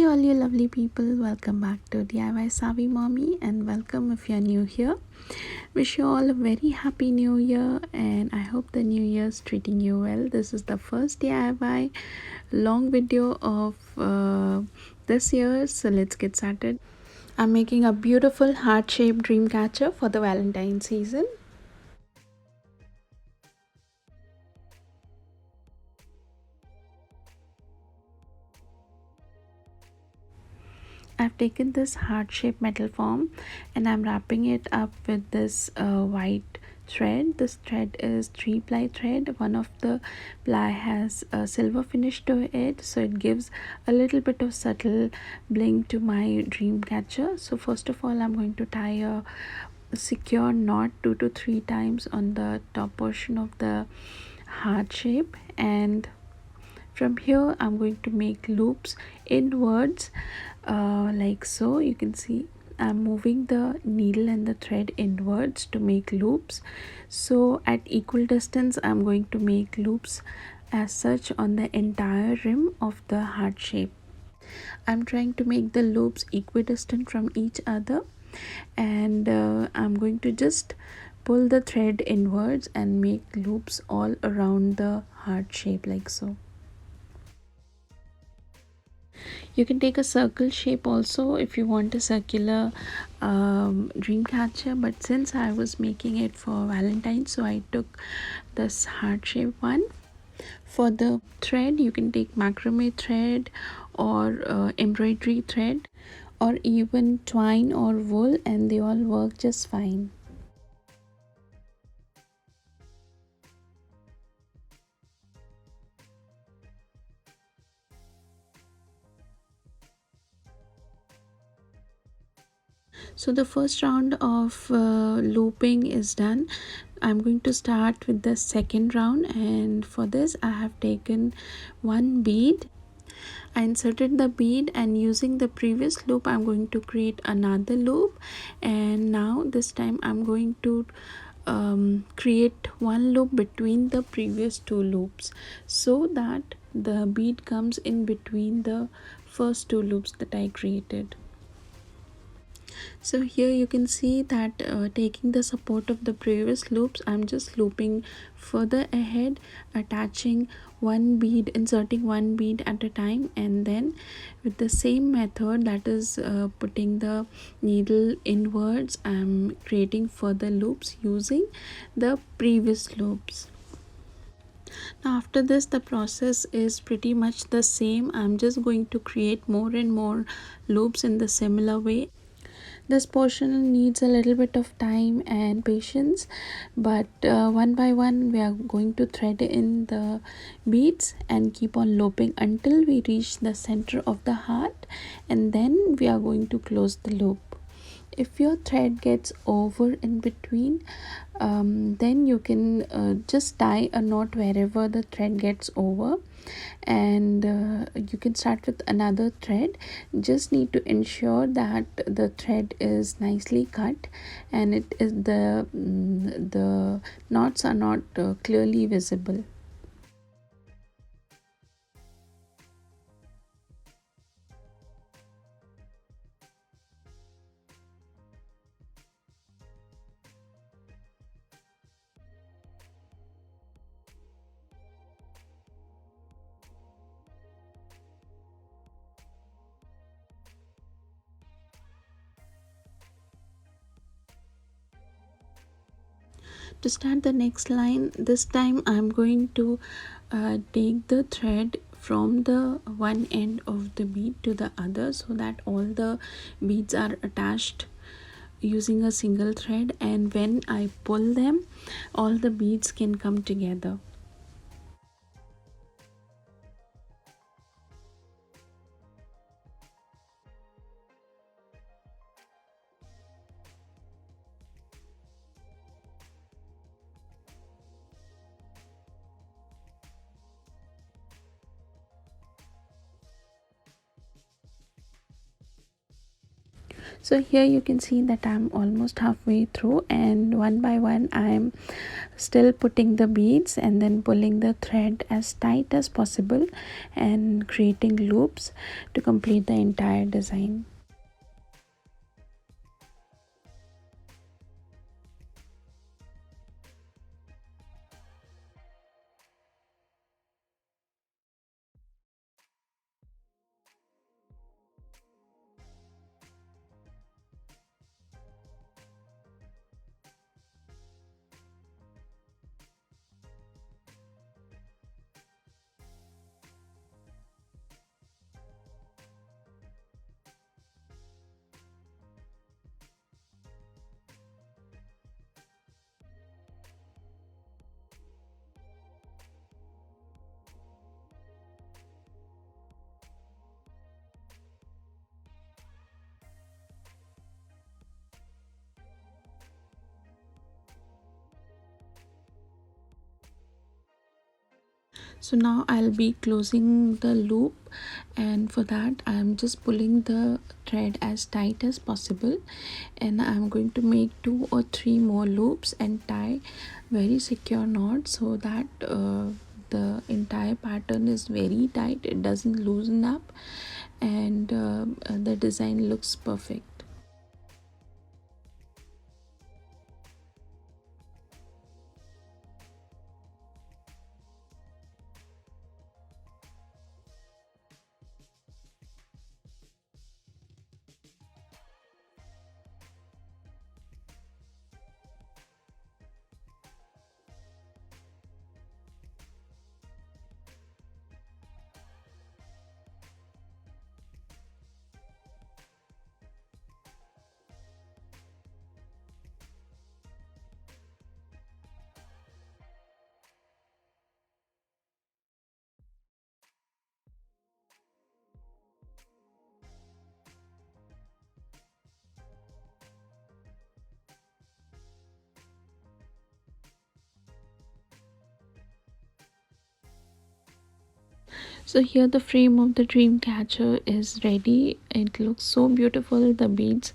Hey all you lovely people, welcome back to DIY Savvy Mommy and welcome if you're new here. Wish you all a very happy new year and I hope the new year's treating you well. This is the first DIY long video of this year, so let's get started. I'm making a beautiful heart-shaped dream catcher for the Valentine season. I've taken this heart-shaped metal form and I'm wrapping it up with this white thread. This thread is 3-ply thread. One of the ply has a silver finish to it, so it gives a little bit of subtle bling to my dream catcher. So first of all, I'm going to tie a secure knot 2 to 3 times on the top portion of the heart shape, and from here I'm going to make loops inwards like so. You can see I'm moving the needle and the thread inwards to make loops, so at equal distance I'm going to make loops as such on the entire rim of the heart shape. I'm trying to make the loops equidistant from each other, and I'm going to just pull the thread inwards and make loops all around the heart shape like so. You can take a circle shape also if you want a circular dream catcher, but since I was making it for Valentine, so I took this heart shape one. For the thread, you can take macrame thread or embroidery thread or even twine or wool, and they all work just fine. So the first round of looping is done. I'm going to start with the second round, and for this I have taken one bead. I inserted the bead, and using the previous loop I'm going to create another loop, and now this time I'm going to create one loop between the previous two loops so that the bead comes in between the first two loops that I created. So here you can see that taking the support of the previous loops, I'm just looping further ahead, attaching one bead, inserting one bead at a time, and then with the same method, that is putting the needle inwards, I'm creating further loops using the previous loops. Now after this, the process is pretty much the same. I'm just going to create more and more loops in the similar way. This portion needs a little bit of time and patience, but one by one we are going to thread in the beads and keep on looping until we reach the center of the heart, and then we are going to close the loop. If your thread gets over in between, then you can just tie a knot wherever the thread gets over, and you can start with another thread. Just need to ensure that the thread is nicely cut and it is the knots are not clearly visible. To start the next line, this time I'm going to take the thread from the one end of the bead to the other so that all the beads are attached using a single thread, and when I pull them, all the beads can come together. So here you can see that I'm almost halfway through, and one by one I'm still putting the beads and then pulling the thread as tight as possible and creating loops to complete the entire design. So now I'll be closing the loop, and for that I'm just pulling the thread as tight as possible, and I'm going to make 2 or 3 more loops and tie very secure knots so that the entire pattern is very tight, it doesn't loosen up, and the design looks perfect. So here the frame of the Dreamcatcher is ready. It looks so beautiful. The beads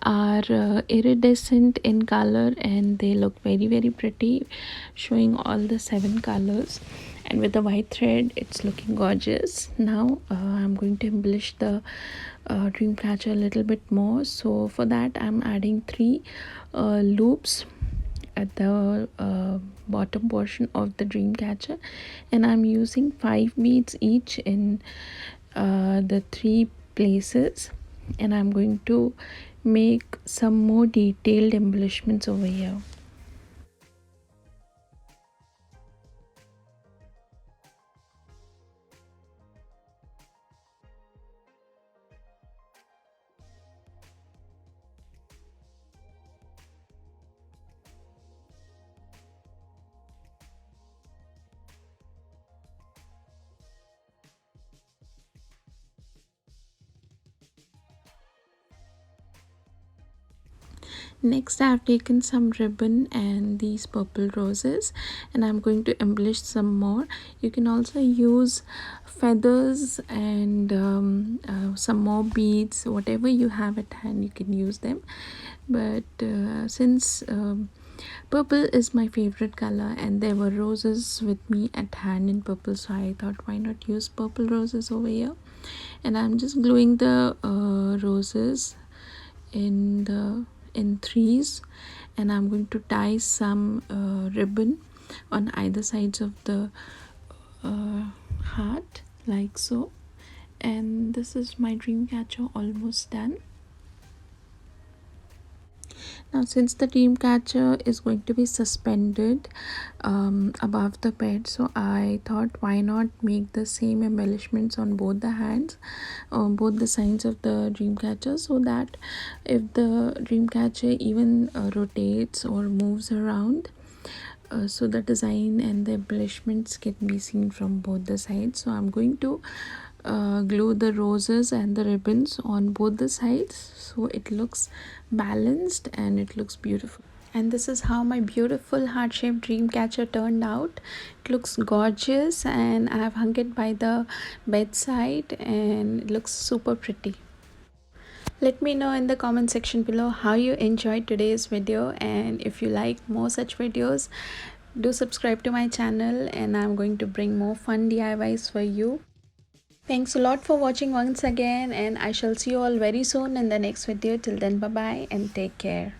are iridescent in color and they look very very pretty, showing all the 7 colors, and with the white thread it's looking gorgeous. Now I'm going to embellish the Dreamcatcher a little bit more. So for that I'm adding 3 loops at the bottom portion of the Dreamcatcher, and I'm using 5 beads each in the 3 places, and I'm going to make some more detailed embellishments over here. Next I have taken some ribbon and these purple roses, and I'm going to embellish some more. You can also use feathers and some more beads, whatever you have at hand you can use them, but since purple is my favorite color and there were roses with me at hand in purple, so I thought why not use purple roses over here. And I'm just gluing the roses in the in threes, and I'm going to tie some ribbon on either sides of the heart like so. And this is my dream catcher almost done. Now since the dream catcher is going to be suspended above the bed, so I thought why not make the same embellishments on both the hands, on both the sides of the dream catcher, so that if the dream catcher even rotates or moves around, so the design and the embellishments can be seen from both the sides. So I'm going to glue the roses and the ribbons on both the sides so it looks balanced and it looks beautiful. And this is how my beautiful heart-shaped dream catcher turned out. It looks gorgeous, and I have hung it by the bedside and it looks super pretty. Let me know in the comment section below how you enjoyed today's video, and if you like more such videos, do subscribe to my channel, and I'm going to bring more fun DIYs for you. Thanks a lot for watching once again, and I shall see you all very soon in the next video. Till then, bye bye and take care.